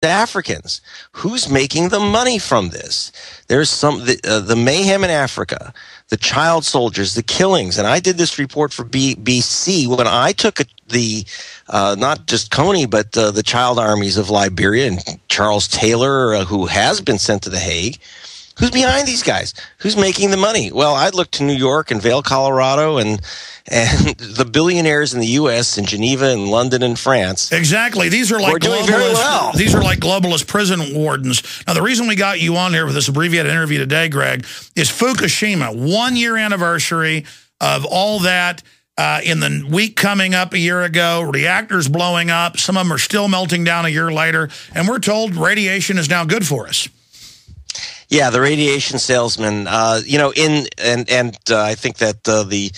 Africans. Who's making the money from this? There's the mayhem in Africa, the child soldiers, the killings. And I did this report for BBC when I took the not just Kony, but the child armies of Liberia and Charles Taylor, who has been sent to The Hague. Who's behind these guys? Who's making the money? Well, I'd look to New York and Vail, Colorado, and the billionaires in the U.S. and Geneva and London and France. Exactly. These are like globalist. These are like globalist prison wardens. Now, the reason we got you on here for this abbreviated interview today, Greg, is Fukushima, 1 year anniversary of all that. In the week coming up a year ago, reactors blowing up. Some of them are still melting down a year later, and we're told radiation is now good for us. Yeah, the radiation salesman. I think that the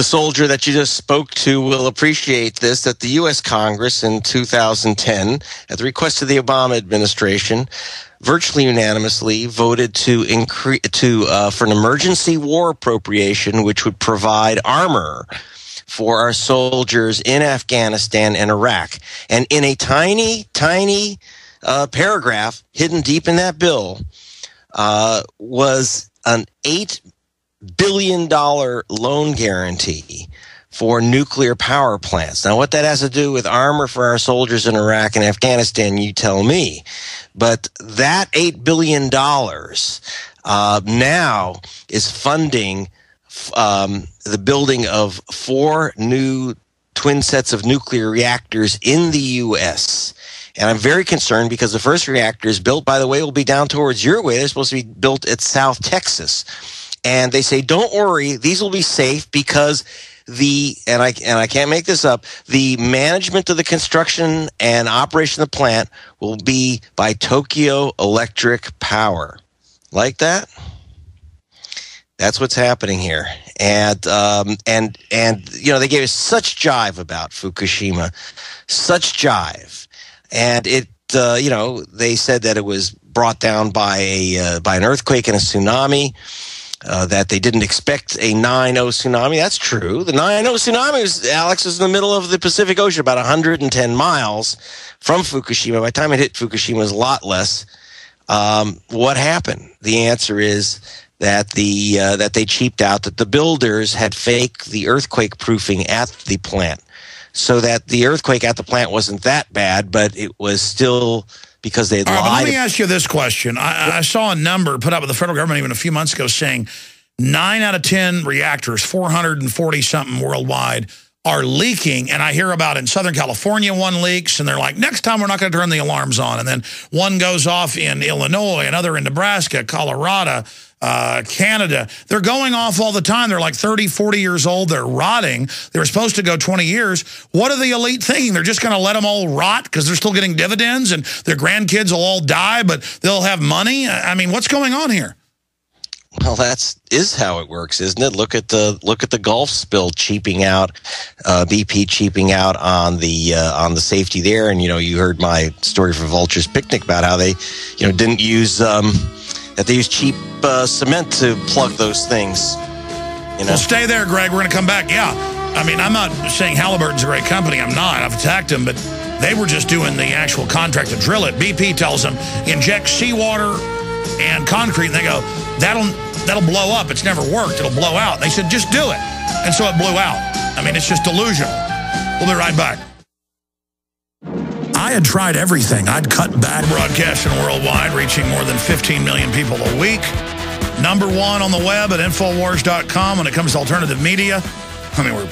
soldier that you just spoke to will appreciate this, that the U.S. Congress in 2010, at the request of the Obama administration, virtually unanimously voted to for an emergency war appropriation, which would provide armor for our soldiers in Afghanistan and Iraq. And in a tiny paragraph hidden deep in that bill was an $8 billion loan guarantee for nuclear power plants. Now, what that has to do with armor for our soldiers in Iraq and Afghanistan, you tell me. But that $8 billion now is funding the building of 4 new twin sets of nuclear reactors in the U.S., and I'm very concerned because the first reactors built, by the way, will be down towards your way. They're supposed to be built at South Texas. And they say, don't worry, these will be safe because and I can't make this up, the management of the construction and operation of the plant will be by Tokyo Electric Power. Like that? That's what's happening here. And they gave us such jive about Fukushima, such jive. And they said that it was brought down by an earthquake and a tsunami, that they didn't expect a 9.0 tsunami. That's true. The 9.0 tsunami was in the middle of the Pacific Ocean, about 110 miles from Fukushima. By the time it hit Fukushima, it was a lot less. What happened? The answer is that that they cheaped out, that the builders had faked the earthquake proofing at the plant, so that the earthquake at the plant wasn't that bad, but it was still because they lied. But let me ask you this question. I saw a number put out by the federal government even a few months ago saying 9 out of 10 reactors, 440-something worldwide, are leaking. And I hear about in Southern California one leaks, and they're like, next time we're not going to turn the alarms on. And then one goes off in Illinois, another in Nebraska, Colorado, Canada. They're going off all the time. They're like 30, 40 years old. They're rotting. They were supposed to go 20 years. What are the elite thinking? They're just going to let them all rot because they're still getting dividends and their grandkids will all die, but they'll have money? I mean, what's going on here? Well, is how it works, isn't it? Look at the Gulf spill cheaping out, BP cheaping out on the safety there. And you heard my story for Vulture's Picnic about how they didn't use that they use cheap cement to plug those things. Well, stay there, Greg. We're going to come back. Yeah, I mean, I'm not saying Halliburton's a great company. I'm not. I've attacked them, but they were just doing the actual contract to drill it. BP tells them inject seawater and concrete, and they go, that'll blow up. It's never worked. It'll blow out. They said, just do it. And so it blew out. I mean, it's just delusional. We'll be right back. I had tried everything. I'd cut back. Broadcasting worldwide, reaching more than 15 million people a week. #1 on the web at Infowars.com when it comes to alternative media. I mean, we're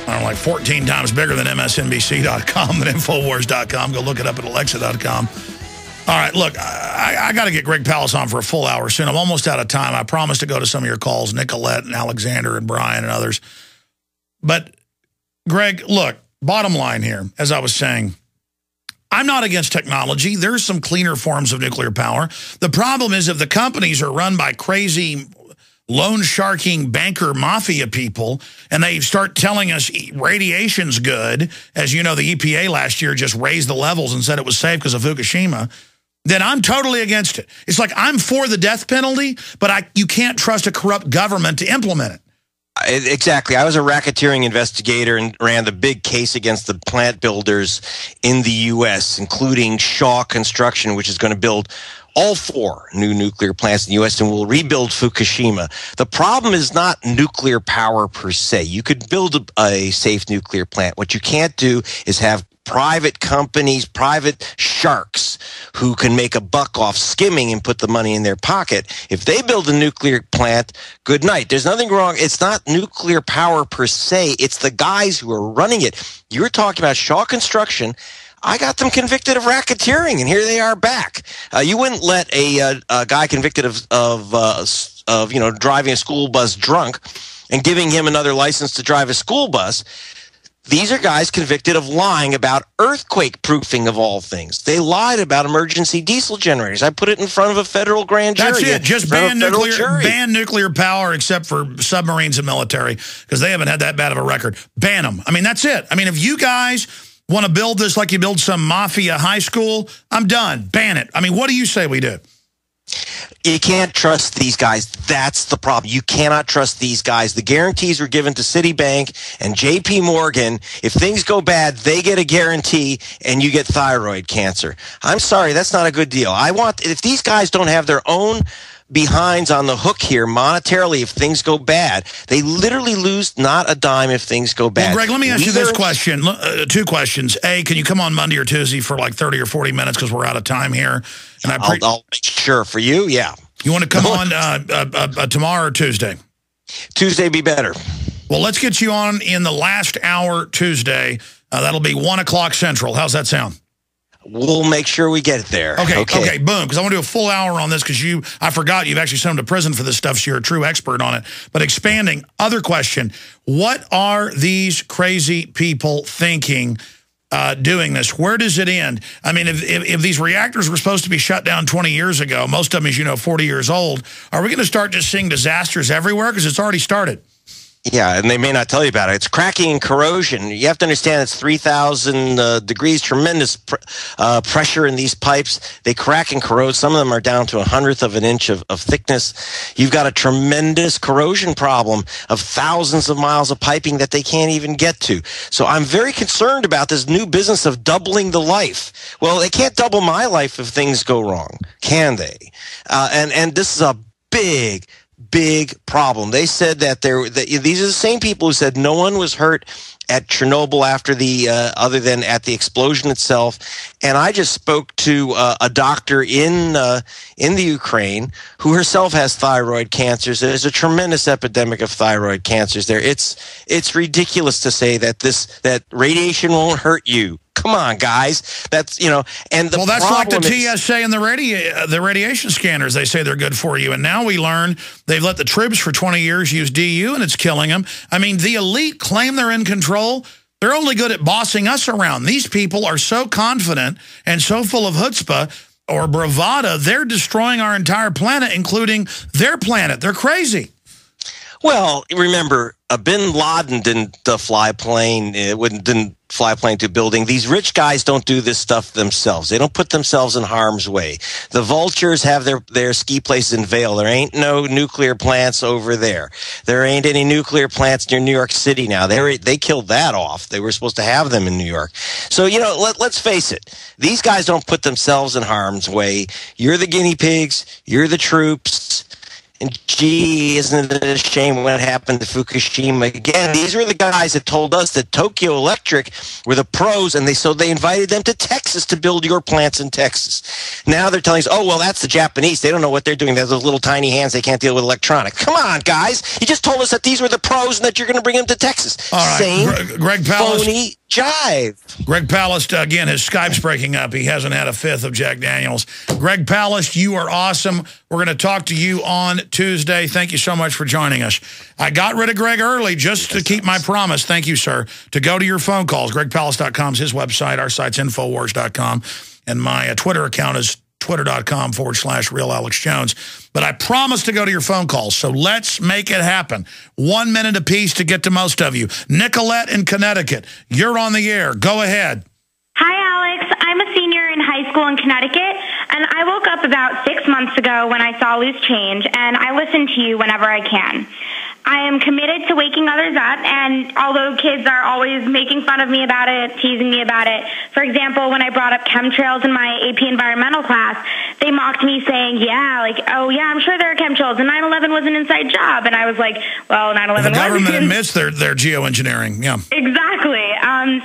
like 14 times bigger than MSNBC.com and Infowars.com. Go look it up at Alexa.com. All right, look, I got to get Greg Palast on for a full hour soon. I'm almost out of time. I promised to go to some of your calls, Nicolette and Alexander and Brian and others. But, Greg, look, bottom line here, as I was saying, I'm not against technology. There's some cleaner forms of nuclear power. The problem is if the companies are run by crazy loan sharking banker mafia people and they start telling us radiation's good, as you know, the EPA last year just raised the levels and said it was safe because of Fukushima, then I'm totally against it. It's like I'm for the death penalty, but you can't trust a corrupt government to implement it. Exactly. I was a racketeering investigator and ran the big case against the plant builders in the U.S., including Shaw Construction, which is going to build all 4 new nuclear plants in the U.S. and will rebuild Fukushima. The problem is not nuclear power per se. You could build a safe nuclear plant. What you can't do is have private companies, private sharks who can make a buck off skimming and put the money in their pocket. If they build a nuclear plant, good night. There's nothing wrong. It's not nuclear power per se. It's the guys who are running it. You were talking about Shaw Construction. I got them convicted of racketeering, and here they are back. You wouldn't let a guy convicted of driving a school bus drunk and giving him another license to drive a school bus. These are guys convicted of lying about earthquake proofing of all things. They lied about emergency diesel generators. I put it in front of a federal grand jury. That's it. Just ban nuclear power except for submarines and military, because they haven't had that bad of a record. Ban them. I mean, that's it. I mean, if you guys want to build this like you build some mafia high school, I'm done. Ban it. I mean, what do you say we do? You can't trust these guys. That's the problem. You cannot trust these guys. The guarantees were given to Citibank and JP Morgan. If things go bad, they get a guarantee and you get thyroid cancer. I'm sorry, that's not a good deal. If these guys don't have their own behinds on the hook here monetarily if things go bad, they literally lose not a dime if things go bad. Well, Greg, let me ask you this question. 2 questions. A, can you come on Monday or Tuesday for like 30 or 40 minutes because we're out of time here? And I'll make sure for you, yeah. You want to come on tomorrow or Tuesday? Tuesday be better. Well, let's get you on in the last hour Tuesday. That'll be 1 o'clock Central. How's that sound? We'll make sure we get it there. Okay, boom. Because I want to do a full hour on this because I forgot you've actually sent them to prison for this stuff, so you're a true expert on it. But expanding, other question, what are these crazy people thinking doing this? Where does it end? I mean, if these reactors were supposed to be shut down 20 years ago, most of them, as you know, 40 years old, are we going to start just seeing disasters everywhere? Because it's already started. Yeah, and they may not tell you about it. It's cracking and corrosion. You have to understand it's 3,000 degrees, tremendous pressure in these pipes. They crack and corrode. Some of them are down to 1/100 of an inch of thickness. You've got a tremendous corrosion problem of thousands of miles of piping that they can't even get to. So I'm very concerned about this new business of doubling the life. Well, they can't double my life if things go wrong, can they? And this is a big problem. They said that these are the same people who said no one was hurt at Chernobyl after other than at the explosion itself. And I just spoke to a doctor in the Ukraine who herself has thyroid cancers. There's a tremendous epidemic of thyroid cancers there. It's ridiculous to say that radiation won't hurt you. Come on, guys. That's, and the that's like the TSA and the radiation scanners. They say they're good for you. And now we learn they've let the troops for 20 years use DU and it's killing them. I mean, the elite claim they're in control. They're only good at bossing us around. These people are so confident and so full of chutzpah or bravado, they're destroying our entire planet, including their planet. They're crazy. Well, remember, bin Laden didn't fly a plane. Didn't fly a plane to a building. These rich guys don't do this stuff themselves. They don't put themselves in harm's way. The vultures have their ski places in Vail. There ain't no nuclear plants over there. There ain't any nuclear plants near New York City now. They killed that off. They were supposed to have them in New York. So, let's face it. These guys don't put themselves in harm's way. You're the guinea pigs. You're the troops. And gee, isn't it a shame what happened to Fukushima? Again, these were the guys that told us that Tokyo Electric were the pros, and so they invited them to Texas to build your plants in Texas. Now they're telling us, oh, well, that's the Japanese. They don't know what they're doing. They have those little tiny hands. They can't deal with electronics. Come on, guys. You just told us that these were the pros and that you're going to bring them to Texas. All right. Same Greg Palast, phony jive. Greg Palast, again, his Skype's breaking up. He hasn't had a fifth of Jack Daniels. Greg Palast, you are awesome. We're going to talk to you on Tuesday. Thank you so much for joining us. I got rid of Greg early just to keep my promise. Thank you, sir. To go to your phone calls, gregpalast.com is his website. Our site's infowars.com. And my Twitter account is twitter.com/RealAlexJones. But I promise to go to your phone calls, so let's make it happen. 1 minute apiece to get to most of you. Nicolette in Connecticut, you're on the air. Go ahead. Hi, Alex. I'm a senior in high school in Connecticut, and I woke up about 6 months ago when I saw Loose Change, and I listen to you whenever I can. I am committed to waking others up, and although kids are always making fun of me about it, teasing me about it, for example, when I brought up chemtrails in my AP environmental class, they mocked me saying, yeah, like, oh yeah, I'm sure there are chemtrails, and 9/11 was an inside job. And I was like, well, 9/11 The was. government admits their geoengineering, yeah. Exactly.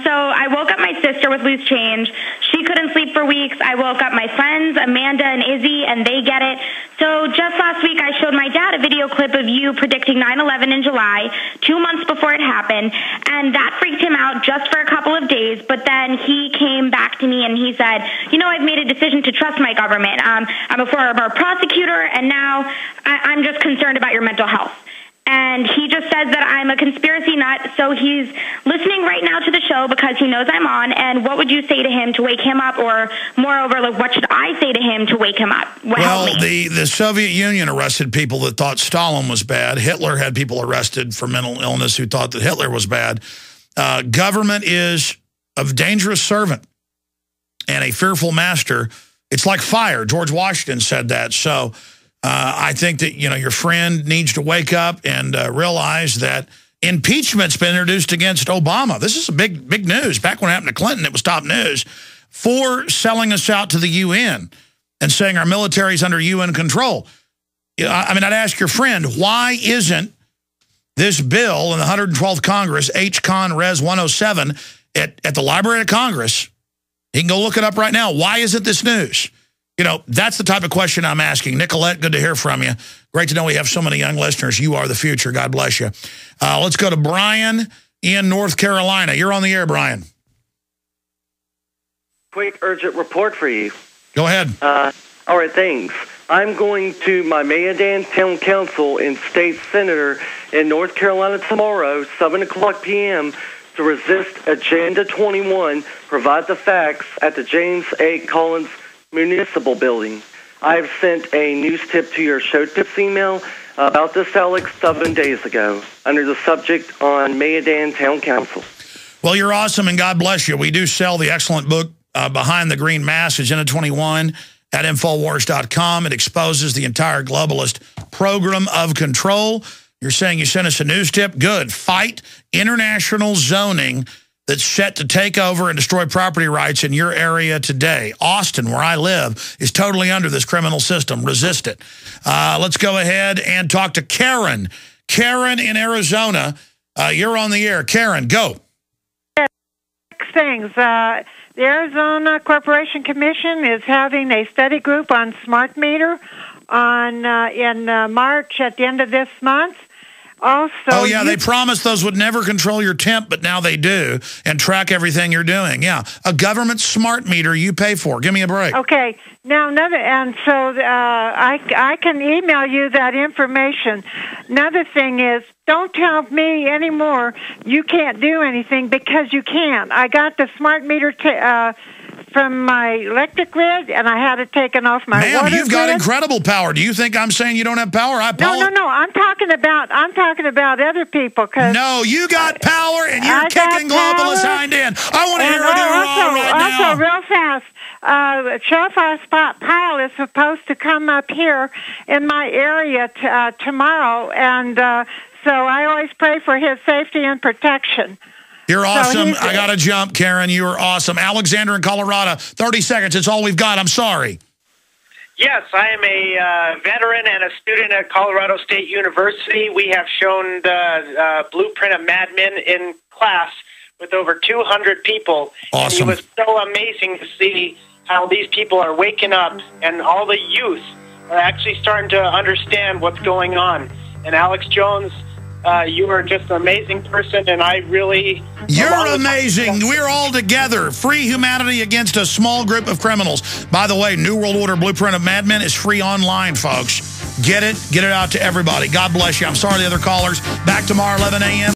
So I woke up my sister with loose change. She couldn't sleep for weeks. I woke up my friends, Amanda and Izzy, and they get it. So just last week, I showed my dad a video clip of you predicting 9/11 in July, 2 months before it happened, and that freaked him out just for a couple of days. But then he came back to me and he said, you know, I've made a decision to trust my government. I'm a former prosecutor, and now I'm just concerned about your mental health. And he just says that I'm a conspiracy nut, so he's listening right now to the show because he knows I'm on. And what would you say to him to wake him up? Or moreover, like, what should I say to him to wake him up? Well, the Soviet Union arrested people that thought Stalin was bad. Hitler had people arrested for mental illness who thought that Hitler was bad. Government is a dangerous servant and a fearful master. It's like fire. George Washington said that. So I think that, you know, your friend needs to wake up and realize that impeachment's been introduced against Obama. This is a big news. Back when it happened to Clinton, it was top news for selling us out to the UN and saying our military's under UN control. I mean, I'd ask your friend, why isn't this bill in the 112th Congress, H-Con Res 107, at the Library of Congress? He can go look it up right now. Why isn't this news? You know, that's the type of question I'm asking. Nicolette, good to hear from you. Great to know we have so many young listeners. You are the future. God bless you. Let's go to Brian in North Carolina. You're on the air, Brian. Quick, urgent report for you. Go ahead. All right, thanks. I'm going to my Mandan Town Council and State Senator in North Carolina tomorrow, 7 o'clock p.m., to resist Agenda 21, provide the facts at the James A. Collins Municipal Building. I've sent a news tip to your show tips email about this, Alex, 7 days ago, under the subject on Mandan Town Council. Well, you're awesome, and God bless you. We do sell the excellent book, Behind the Green Mask, Agenda 21, at Infowars.com. It exposes the entire globalist program of control. You're saying you sent us a news tip? Good. Fight international zoning that's set to take over and destroy property rights in your area today. Austin, where I live, is totally under this criminal system. Resist it. Let's go ahead and talk to Karen. Karen in Arizona, you're on the air. Karen, go. Things. The Arizona Corporation Commission is having a study group on smart meter in March at the end of this month. Also, oh, yeah, they promised those would never control your temp, but now they do, and track everything you're doing. Yeah, a government smart meter you pay for. Give me a break. Okay. Now, I can email you that information. Another thing is, don't tell me anymore you can't do anything, because you can. I got the smart meter from my electric grid, and I had it taken off my water grid. Ma'am, you've got incredible power. Do you think I'm saying you don't have power? No. I'm talking about other people. No, you got power, and you're kicking globalist hind end. I want to hear it right now. Also, real fast, Sheriff Pyle is supposed to come up here in my area tomorrow, and so I always pray for his safety and protection. You're awesome. I got to jump, Karen. You are awesome. Alexander in Colorado, 30 seconds. It's all we've got. I'm sorry. Yes, I am a veteran and a student at Colorado State University. We have shown the blueprint of Mad Men in class with over 200 people. Awesome. And it was so amazing to see how these people are waking up, and all the youth are actually starting to understand what's going on. And Alex Jones, you are just an amazing person, and I really... You're amazing. We're all together. Free humanity against a small group of criminals. By the way, New World Order Blueprint of Mad Men is free online, folks. Get it out to everybody. God bless you. I'm sorry the other callers. Back tomorrow, 11 a.m.